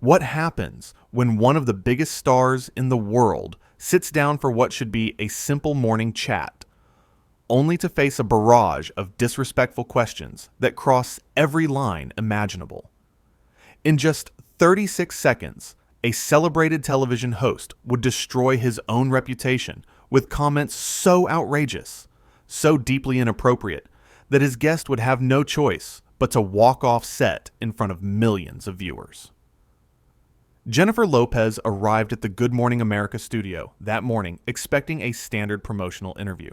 What happens when one of the biggest stars in the world sits down for what should be a simple morning chat, only to face a barrage of disrespectful questions that cross every line imaginable? In just 36 seconds, a celebrated television host would destroy his own reputation with comments so outrageous, so deeply inappropriate, that his guest would have no choice but to walk off set in front of millions of viewers. Jennifer Lopez arrived at the Good Morning America studio that morning expecting a standard promotional interview.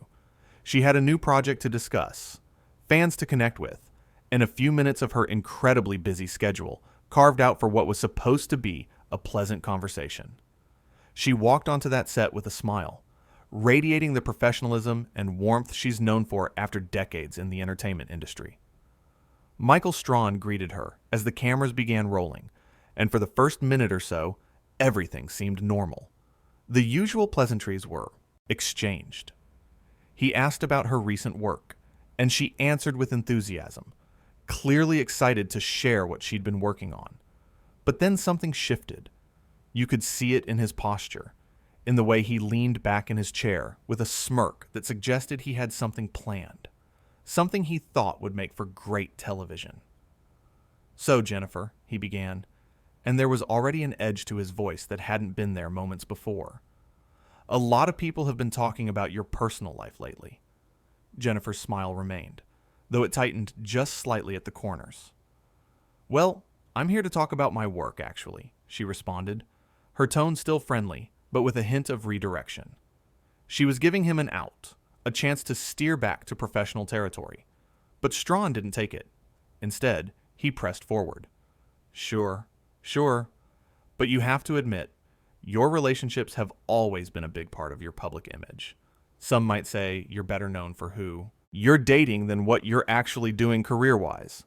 She had a new project to discuss, fans to connect with, and a few minutes of her incredibly busy schedule carved out for what was supposed to be a pleasant conversation. She walked onto that set with a smile, radiating the professionalism and warmth she's known for after decades in the entertainment industry. Michael Strahan greeted her as the cameras began rolling, and for the first minute or so, everything seemed normal. The usual pleasantries were exchanged. He asked about her recent work, and she answered with enthusiasm, clearly excited to share what she'd been working on. But then something shifted. You could see it in his posture, in the way he leaned back in his chair with a smirk that suggested he had something planned, something he thought would make for great television. "So, Jennifer," he began, and there was already an edge to his voice that hadn't been there moments before. "A lot of people have been talking about your personal life lately." Jennifer's smile remained, though it tightened just slightly at the corners. "Well, I'm here to talk about my work, actually," she responded, her tone still friendly, but with a hint of redirection. She was giving him an out, a chance to steer back to professional territory. But Strahan didn't take it. Instead, he pressed forward. Sure, but you have to admit, your relationships have always been a big part of your public image. Some might say you're better known for who you're dating than what you're actually doing career-wise."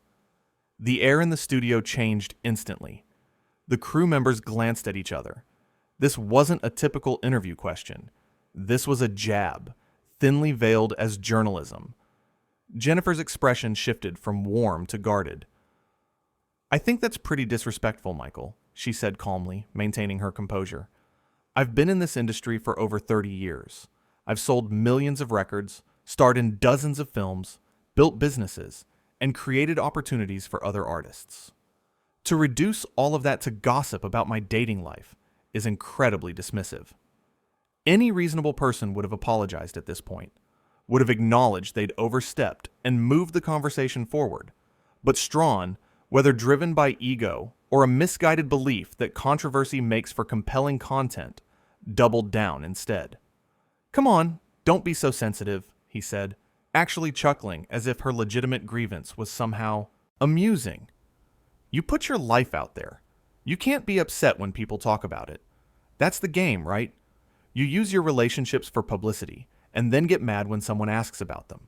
The air in the studio changed instantly. The crew members glanced at each other. This wasn't a typical interview question. This was a jab, thinly veiled as journalism. Jennifer's expression shifted from warm to guarded. "I think that's pretty disrespectful, Michael," she said calmly, maintaining her composure. "I've been in this industry for over 30 years. I've sold millions of records, starred in dozens of films, built businesses, and created opportunities for other artists. To reduce all of that to gossip about my dating life is incredibly dismissive." Any reasonable person would have apologized at this point, would have acknowledged they'd overstepped and moved the conversation forward. But Strahan, whether driven by ego or a misguided belief that controversy makes for compelling content, doubled down instead. "Come on, don't be so sensitive," he said, actually chuckling as if her legitimate grievance was somehow amusing. "You put your life out there. You can't be upset when people talk about it. That's the game, right? You use your relationships for publicity, and then get mad when someone asks about them."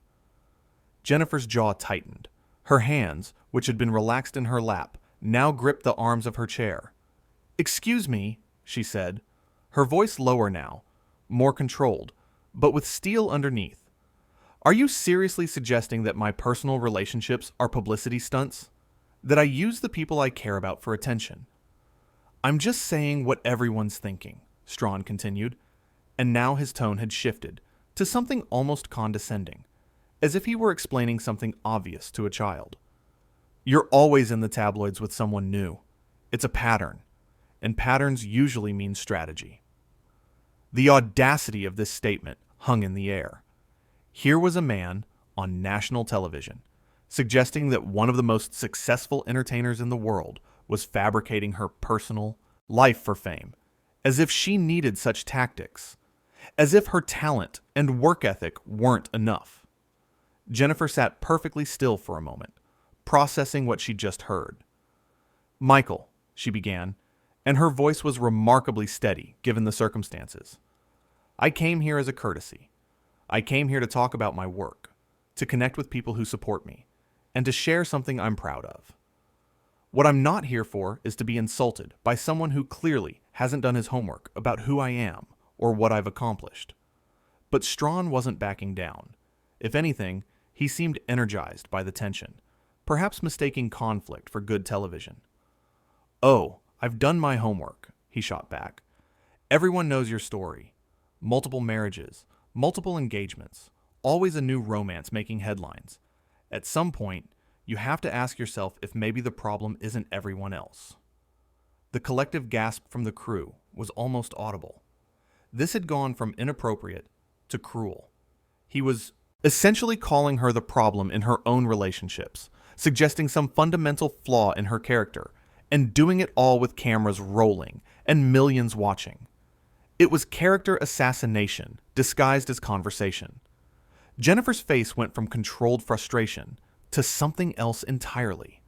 Jennifer's jaw tightened. Her hands, which had been relaxed in her lap, now gripped the arms of her chair. "Excuse me," she said, her voice lower now, more controlled, but with steel underneath. "Are you seriously suggesting that my personal relationships are publicity stunts? That I use the people I care about for attention?" "I'm just saying what everyone's thinking," Strahan continued, and now his tone had shifted to something almost condescending, as if he were explaining something obvious to a child. "You're always in the tabloids with someone new. It's a pattern, and patterns usually mean strategy." The audacity of this statement hung in the air. Here was a man on national television suggesting that one of the most successful entertainers in the world was fabricating her personal life for fame, as if she needed such tactics, as if her talent and work ethic weren't enough. Jennifer sat perfectly still for a moment, processing what she just heard. "Michael," she began, and her voice was remarkably steady given the circumstances. "I came here as a courtesy. I came here to talk about my work, to connect with people who support me, and to share something I'm proud of. What I'm not here for is to be insulted by someone who clearly hasn't done his homework about who I am or what I've accomplished." But Strahan wasn't backing down. If anything, he seemed energized by the tension, perhaps mistaking conflict for good television. "Oh, I've done my homework, he shot back. Everyone knows your story. Multiple marriages, multiple engagements, always a new romance making headlines. At some point, you have to ask yourself if maybe the problem isn't everyone else. The collective gasp from the crew was almost audible. This had gone from inappropriate to cruel. He was essentially calling her the problem in her own relationships, suggesting some fundamental flaw in her character, and doing it all with cameras rolling and millions watching. It was character assassination disguised as conversation. Jennifer's face went from controlled frustration to something else entirely.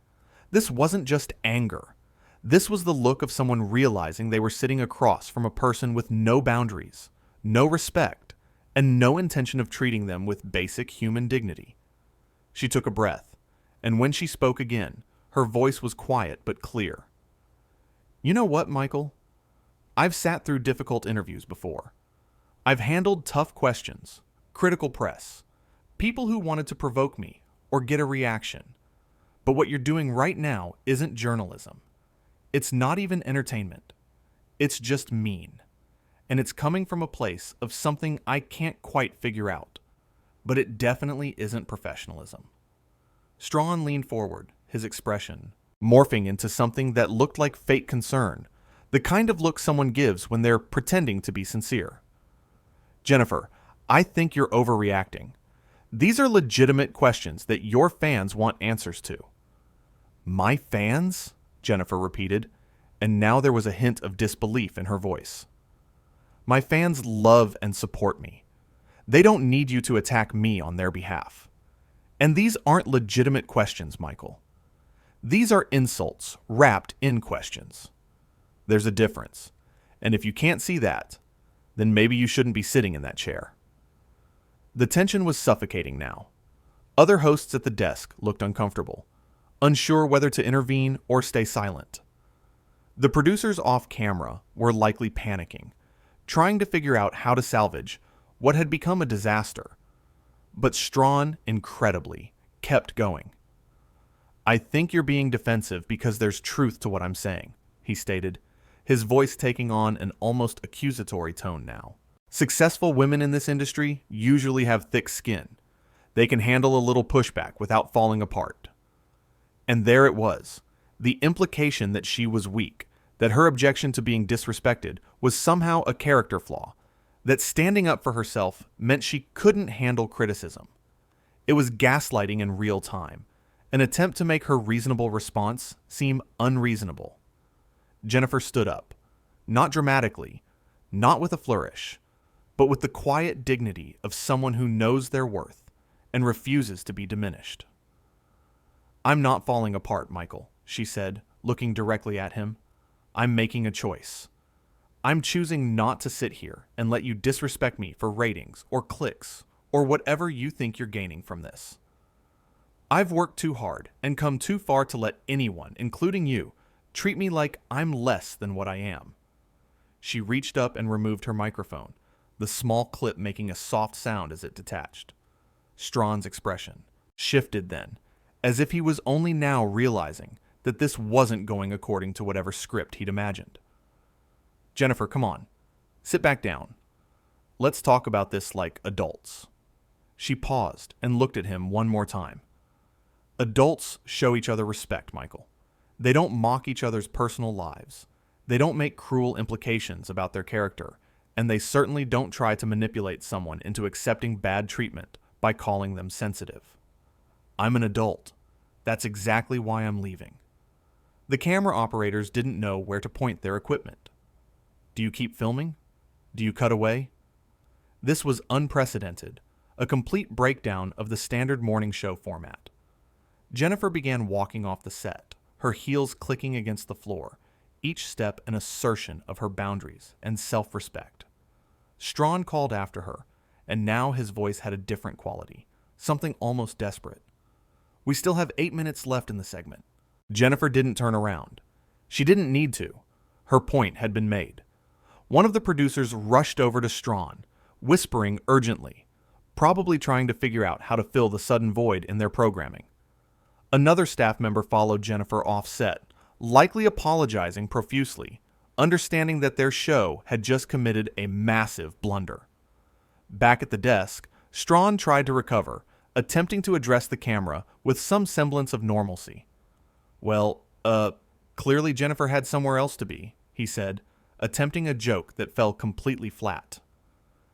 This wasn't just anger. This was the look of someone realizing they were sitting across from a person with no boundaries, no respect, and no intention of treating them with basic human dignity. She took a breath, and when she spoke again, her voice was quiet but clear. You know what, Michael? I've sat through difficult interviews before. I've handled tough questions, critical press, people who wanted to provoke me or get a reaction. But what you're doing right now isn't journalism. It's not even entertainment. It's just mean. And it's coming from a place of something I can't quite figure out. But it definitely isn't professionalism. Strahan leaned forward, his expression morphing into something that looked like fake concern, the kind of look someone gives when they're pretending to be sincere. Jennifer, I think you're overreacting. These are legitimate questions that your fans want answers to. My fans? Jennifer repeated, and now there was a hint of disbelief in her voice. My fans love and support me. They don't need you to attack me on their behalf. And these aren't legitimate questions, Michael. These are insults wrapped in questions. There's a difference, and if you can't see that, then maybe you shouldn't be sitting in that chair. The tension was suffocating now. Other hosts at the desk looked uncomfortable, unsure whether to intervene or stay silent. The producers off camera were likely panicking, trying to figure out how to salvage what had become a disaster. But Strahan, incredibly, kept going. I think you're being defensive because there's truth to what I'm saying, he stated, his voice taking on an almost accusatory tone now. Successful women in this industry usually have thick skin. They can handle a little pushback without falling apart. And there it was, the implication that she was weak, that her objection to being disrespected was somehow a character flaw, that standing up for herself meant she couldn't handle criticism. It was gaslighting in real time, an attempt to make her reasonable response seem unreasonable. Jennifer stood up, not dramatically, not with a flourish, but with the quiet dignity of someone who knows their worth and refuses to be diminished. I'm not falling apart, Michael, she said, looking directly at him. I'm making a choice. I'm choosing not to sit here and let you disrespect me for ratings or clicks or whatever you think you're gaining from this. I've worked too hard and come too far to let anyone, including you, treat me like I'm less than what I am. She reached up and removed her microphone, the small clip making a soft sound as it detached. Strahan's expression shifted then, as if he was only now realizing that this wasn't going according to whatever script he'd imagined. Jennifer, come on. Sit back down. Let's talk about this like adults. She paused and looked at him one more time. Adults show each other respect, Michael. They don't mock each other's personal lives. They don't make cruel implications about their character, and they certainly don't try to manipulate someone into accepting bad treatment by calling them sensitive. I'm an adult. That's exactly why I'm leaving. The camera operators didn't know where to point their equipment. Do you keep filming? Do you cut away? This was unprecedented, a complete breakdown of the standard morning show format. Jennifer began walking off the set, her heels clicking against the floor, each step an assertion of her boundaries and self-respect. Strahan called after her, and now his voice had a different quality, something almost desperate. We still have 8 minutes left in the segment. Jennifer didn't turn around. She didn't need to. Her point had been made. One of the producers rushed over to Strahan, whispering urgently, probably trying to figure out how to fill the sudden void in their programming. Another staff member followed Jennifer off set, likely apologizing profusely, understanding that their show had just committed a massive blunder. Back at the desk, Strahan tried to recover, attempting to address the camera with some semblance of normalcy. Well, clearly Jennifer had somewhere else to be, he said, attempting a joke that fell completely flat.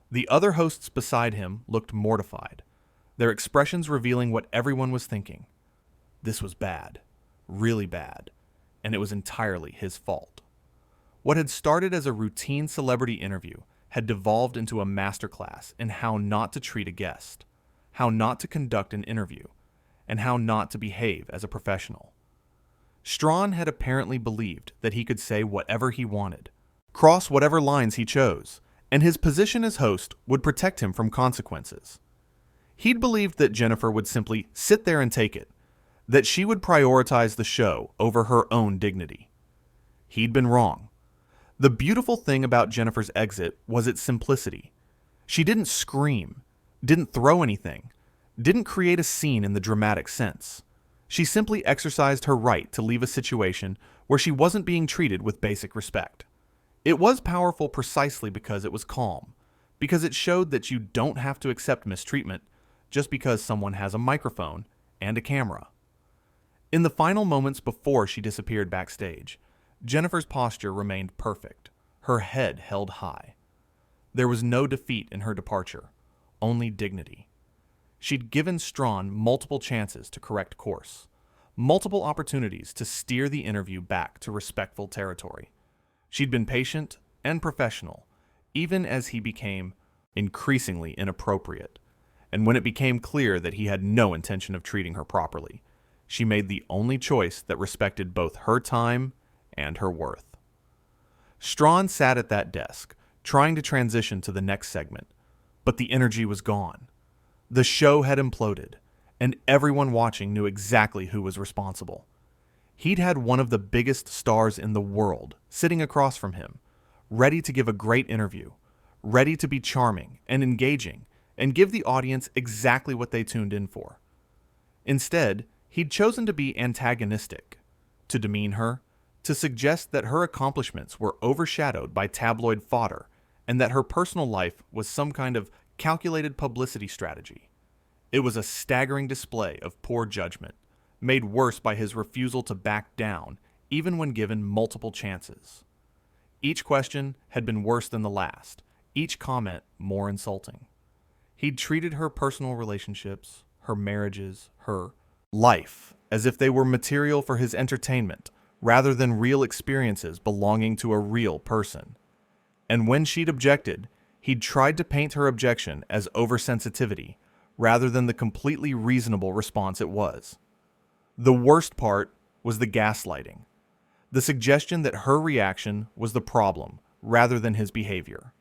The other hosts beside him looked mortified, their expressions revealing what everyone was thinking. This was bad, really bad, and it was entirely his fault. What had started as a routine celebrity interview had devolved into a masterclass in how not to treat a guest, how not to conduct an interview, and how not to behave as a professional. Strahan had apparently believed that he could say whatever he wanted, cross whatever lines he chose, and his position as host would protect him from consequences. He'd believed that Jennifer would simply sit there and take it, that she would prioritize the show over her own dignity. He'd been wrong. The beautiful thing about Jennifer's exit was its simplicity. She didn't scream, didn't throw anything, didn't create a scene in the dramatic sense. She simply exercised her right to leave a situation where she wasn't being treated with basic respect. It was powerful precisely because it was calm, because it showed that you don't have to accept mistreatment just because someone has a microphone and a camera. In the final moments before she disappeared backstage, Jennifer's posture remained perfect, her head held high. There was no defeat in her departure, only dignity. She'd given Strahan multiple chances to correct course, multiple opportunities to steer the interview back to respectful territory. She'd been patient and professional, even as he became increasingly inappropriate. And when it became clear that he had no intention of treating her properly, she made the only choice that respected both her time and her worth. Strahan sat at that desk, trying to transition to the next segment, but the energy was gone. The show had imploded, and everyone watching knew exactly who was responsible. He'd had one of the biggest stars in the world sitting across from him, ready to give a great interview, ready to be charming and engaging, and give the audience exactly what they tuned in for. Instead, he'd chosen to be antagonistic, to demean her, to suggest that her accomplishments were overshadowed by tabloid fodder and that her personal life was some kind of calculated publicity strategy. It was a staggering display of poor judgment, made worse by his refusal to back down even when given multiple chances. Each question had been worse than the last, each comment more insulting. He'd treated her personal relationships, her marriages, her life as if they were material for his entertainment rather than real experiences belonging to a real person. And when she'd objected, he'd tried to paint her objection as oversensitivity rather than the completely reasonable response it was. The worst part was the gaslighting, the suggestion that her reaction was the problem rather than his behavior.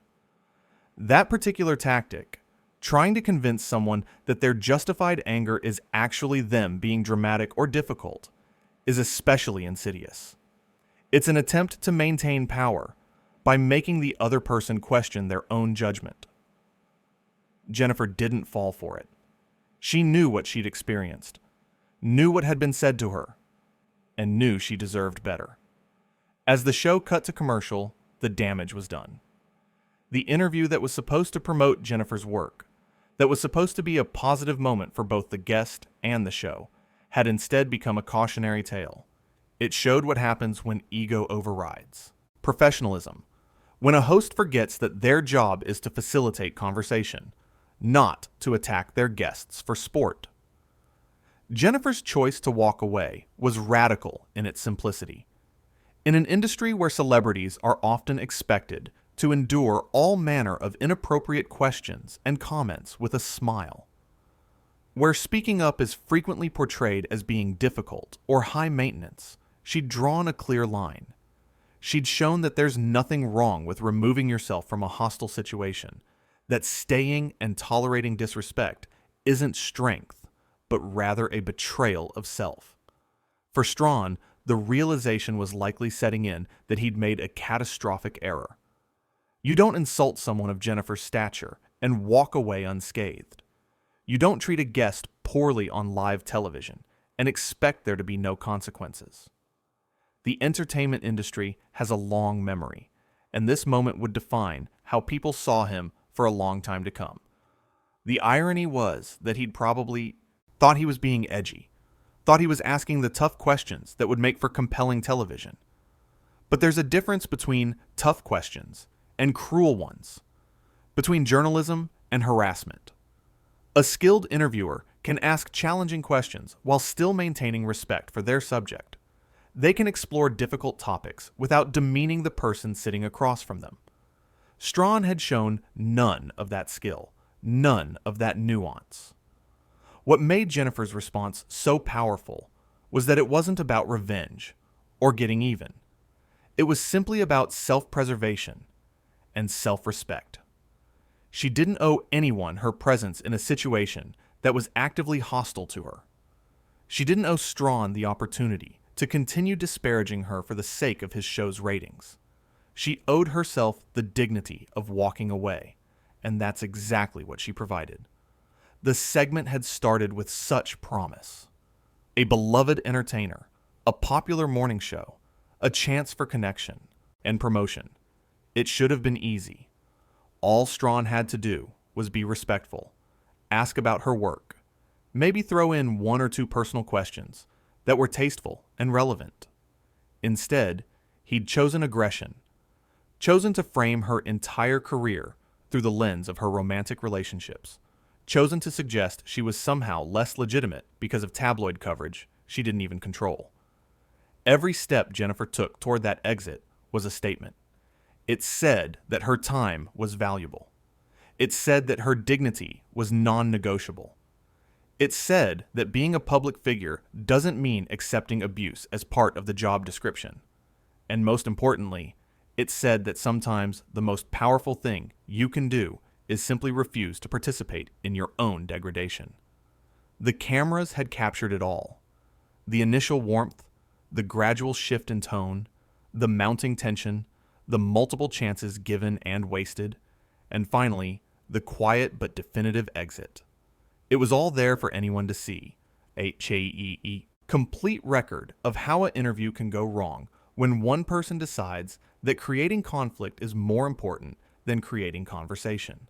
That particular tactic, trying to convince someone that their justified anger is actually them being dramatic or difficult, is especially insidious. It's an attempt to maintain power by making the other person question their own judgment. Jennifer didn't fall for it. She knew what she'd experienced, knew what had been said to her, and knew she deserved better. As the show cut to commercial, the damage was done. The interview that was supposed to promote Jennifer's work, that was supposed to be a positive moment for both the guest and the show, had instead become a cautionary tale. It showed what happens when ego overrides. Professionalism. When a host forgets that their job is to facilitate conversation, not to attack their guests for sport. Jennifer's choice to walk away was radical in its simplicity. In an industry where celebrities are often expected to endure all manner of inappropriate questions and comments with a smile, where speaking up is frequently portrayed as being difficult or high maintenance, she'd drawn a clear line. She'd shown that there's nothing wrong with removing yourself from a hostile situation, that staying and tolerating disrespect isn't strength, but rather a betrayal of self. For Strahan, the realization was likely setting in that he'd made a catastrophic error. You don't insult someone of Jennifer's stature and walk away unscathed. You don't treat a guest poorly on live television and expect there to be no consequences. The entertainment industry has a long memory, and this moment would define how people saw him for a long time to come. The irony was that he'd probably thought he was being edgy, thought he was asking the tough questions that would make for compelling television. But there's a difference between tough questions and cruel ones, between journalism and harassment. A skilled interviewer can ask challenging questions while still maintaining respect for their subject. They can explore difficult topics without demeaning the person sitting across from them. Strahan had shown none of that skill, none of that nuance. What made Jennifer's response so powerful was that it wasn't about revenge or getting even. It was simply about self-preservation and self-respect. She didn't owe anyone her presence in a situation that was actively hostile to her. She didn't owe Strahan the opportunity to continue disparaging her for the sake of his show's ratings. She owed herself the dignity of walking away, and that's exactly what she provided. The segment had started with such promise. A beloved entertainer, a popular morning show, a chance for connection and promotion. It should have been easy. All Strahan had to do was be respectful, ask about her work, maybe throw in one or two personal questions that were tasteful and relevant. Instead, he'd chosen aggression, chosen to frame her entire career through the lens of her romantic relationships, chosen to suggest she was somehow less legitimate because of tabloid coverage she didn't even control. Every step Jennifer took toward that exit was a statement. It said that her time was valuable. It said that her dignity was non-negotiable. It said that being a public figure doesn't mean accepting abuse as part of the job description. And most importantly, it said that sometimes the most powerful thing you can do is simply refuse to participate in your own degradation. The cameras had captured it all. The initial warmth, the gradual shift in tone, the mounting tension, the multiple chances given and wasted, and finally, the quiet but definitive exit. It was all there for anyone to see. A complete record of how an interview can go wrong when one person decides that creating conflict is more important than creating conversation.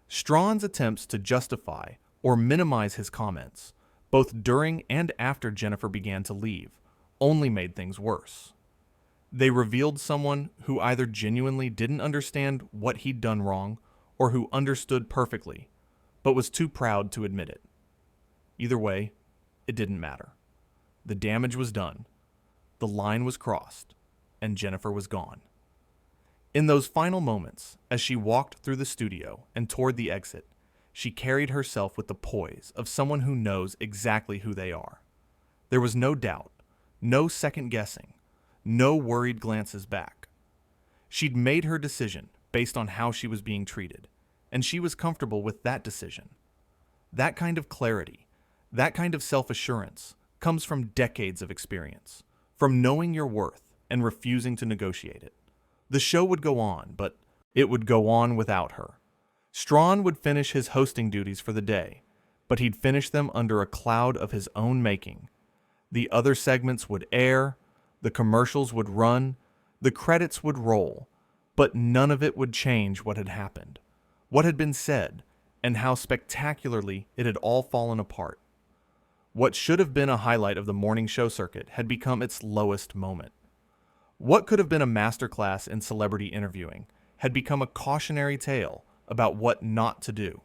Strahan's attempts to justify or minimize his comments, both during and after Jennifer began to leave, only made things worse. They revealed someone who either genuinely didn't understand what he'd done wrong or who understood perfectly, but was too proud to admit it. Either way, it didn't matter. The damage was done, the line was crossed, and Jennifer was gone. In those final moments, as she walked through the studio and toward the exit, she carried herself with the poise of someone who knows exactly who they are. There was no doubt, no second guessing, no worried glances back. She'd made her decision based on how she was being treated, and she was comfortable with that decision. That kind of clarity, that kind of self-assurance comes from decades of experience, from knowing your worth and refusing to negotiate it. The show would go on, but it would go on without her. Strahan would finish his hosting duties for the day, but he'd finish them under a cloud of his own making. The other segments would air, the commercials would run, the credits would roll, but none of it would change what had happened, what had been said, and how spectacularly it had all fallen apart. What should have been a highlight of the morning show circuit had become its lowest moment. What could have been a masterclass in celebrity interviewing had become a cautionary tale about what not to do.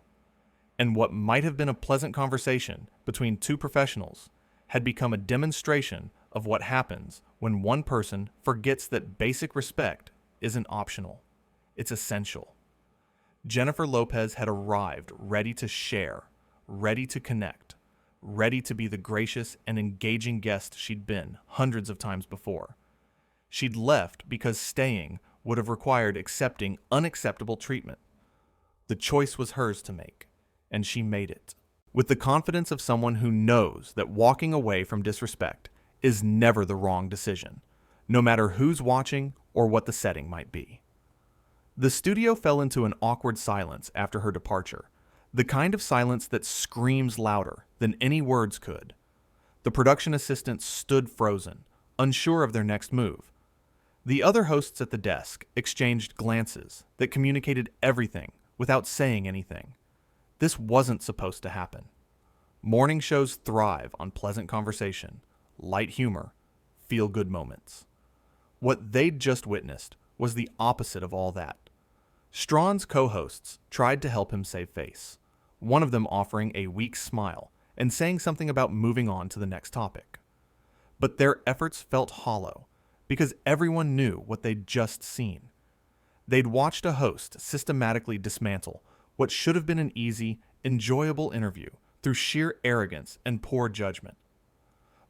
And what might have been a pleasant conversation between two professionals had become a demonstration of what happens when one person forgets that basic respect isn't optional. It's essential. Jennifer Lopez had arrived ready to share, ready to connect, ready to be the gracious and engaging guest she'd been hundreds of times before. She'd left because staying would have required accepting unacceptable treatment. The choice was hers to make, and she made it. With the confidence of someone who knows that walking away from disrespect is never the wrong decision, no matter who's watching or what the setting might be. The studio fell into an awkward silence after her departure, the kind of silence that screams louder than any words could. The production assistant stood frozen, unsure of their next move. The other hosts at the desk exchanged glances that communicated everything without saying anything. This wasn't supposed to happen. Morning shows thrive on pleasant conversation, light humor, feel-good moments. What they'd just witnessed was the opposite of all that. Strahan's co-hosts tried to help him save face, one of them offering a weak smile and saying something about moving on to the next topic. But their efforts felt hollow because everyone knew what they'd just seen. They'd watched a host systematically dismantle what should have been an easy, enjoyable interview through sheer arrogance and poor judgment.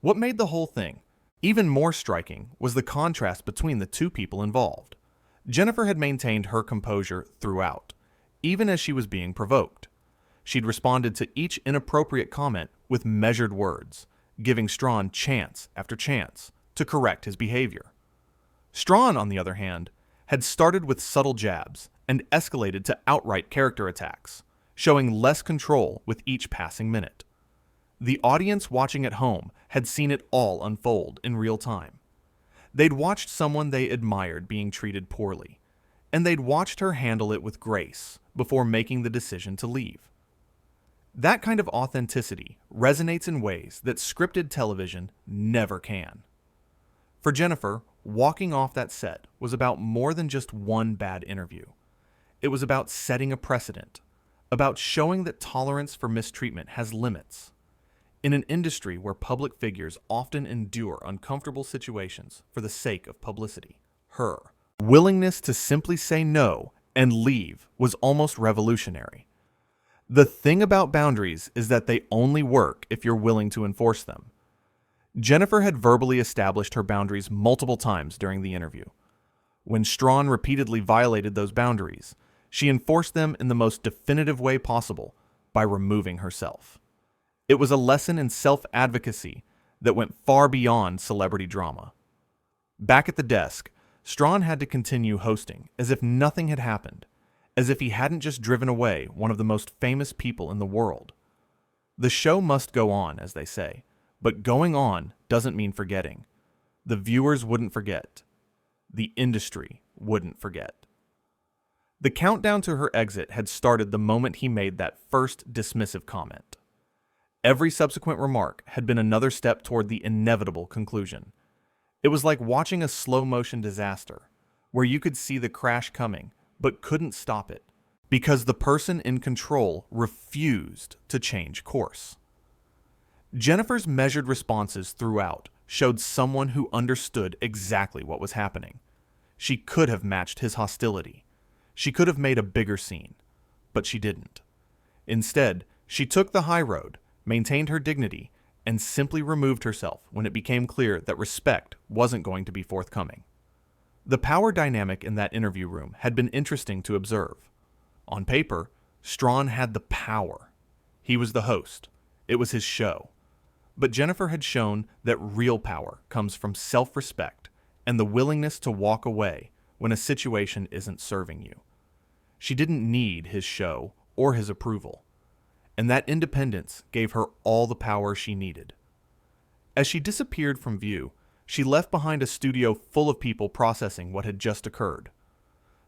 What made the whole thing even more striking was the contrast between the two people involved. Jennifer had maintained her composure throughout, even as she was being provoked. She'd responded to each inappropriate comment with measured words, giving Strahan chance after chance to correct his behavior. Strahan, on the other hand, had started with subtle jabs and escalated to outright character attacks, showing less control with each passing minute. The audience watching at home had seen it all unfold in real time. They'd watched someone they admired being treated poorly, and they'd watched her handle it with grace before making the decision to leave. That kind of authenticity resonates in ways that scripted television never can. For Jennifer, walking off that set was about more than just one bad interview. It was about setting a precedent, about showing that tolerance for mistreatment has limits. In an industry where public figures often endure uncomfortable situations for the sake of publicity, her willingness to simply say no and leave was almost revolutionary. The thing about boundaries is that they only work if you're willing to enforce them. Jennifer had verbally established her boundaries multiple times during the interview. When Strahan repeatedly violated those boundaries, she enforced them in the most definitive way possible by removing herself. It was a lesson in self-advocacy that went far beyond celebrity drama. Back at the desk, Strahan had to continue hosting as if nothing had happened, as if he hadn't just driven away one of the most famous people in the world. The show must go on, as they say, but going on doesn't mean forgetting. The viewers wouldn't forget. The industry wouldn't forget. The countdown to her exit had started the moment he made that first dismissive comment. Every subsequent remark had been another step toward the inevitable conclusion. It was like watching a slow-motion disaster, where you could see the crash coming, but couldn't stop it, because the person in control refused to change course. Jennifer's measured responses throughout showed someone who understood exactly what was happening. She could have matched his hostility. She could have made a bigger scene, but she didn't. Instead, she took the high road, maintained her dignity, and simply removed herself when it became clear that respect wasn't going to be forthcoming. The power dynamic in that interview room had been interesting to observe. On paper, Strahan had the power. He was the host. It was his show. But Jennifer had shown that real power comes from self-respect and the willingness to walk away when a situation isn't serving you. She didn't need his show or his approval, and that independence gave her all the power she needed. As she disappeared from view, she left behind a studio full of people processing what had just occurred.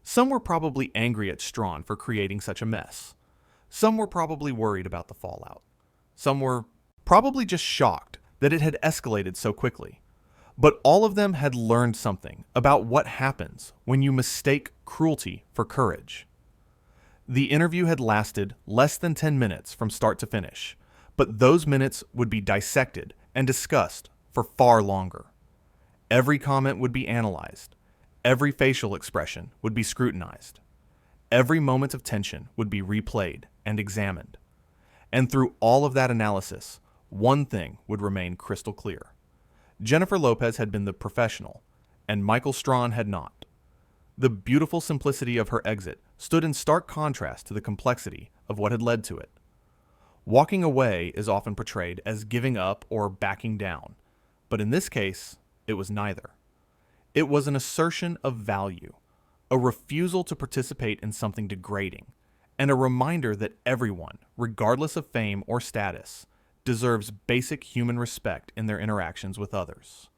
Some were probably angry at Strahan for creating such a mess. Some were probably worried about the fallout. Some were probably just shocked that it had escalated so quickly. But all of them had learned something about what happens when you mistake cruelty for courage. The interview had lasted less than 10 minutes from start to finish, but those minutes would be dissected and discussed for far longer. Every comment would be analyzed. Every facial expression would be scrutinized. Every moment of tension would be replayed and examined. And through all of that analysis, one thing would remain crystal clear. Jennifer Lopez had been the professional, and Michael Strahan had not. The beautiful simplicity of her exit stood in stark contrast to the complexity of what had led to it. Walking away is often portrayed as giving up or backing down, but in this case, it was neither. It was an assertion of value, a refusal to participate in something degrading, and a reminder that everyone, regardless of fame or status, deserves basic human respect in their interactions with others.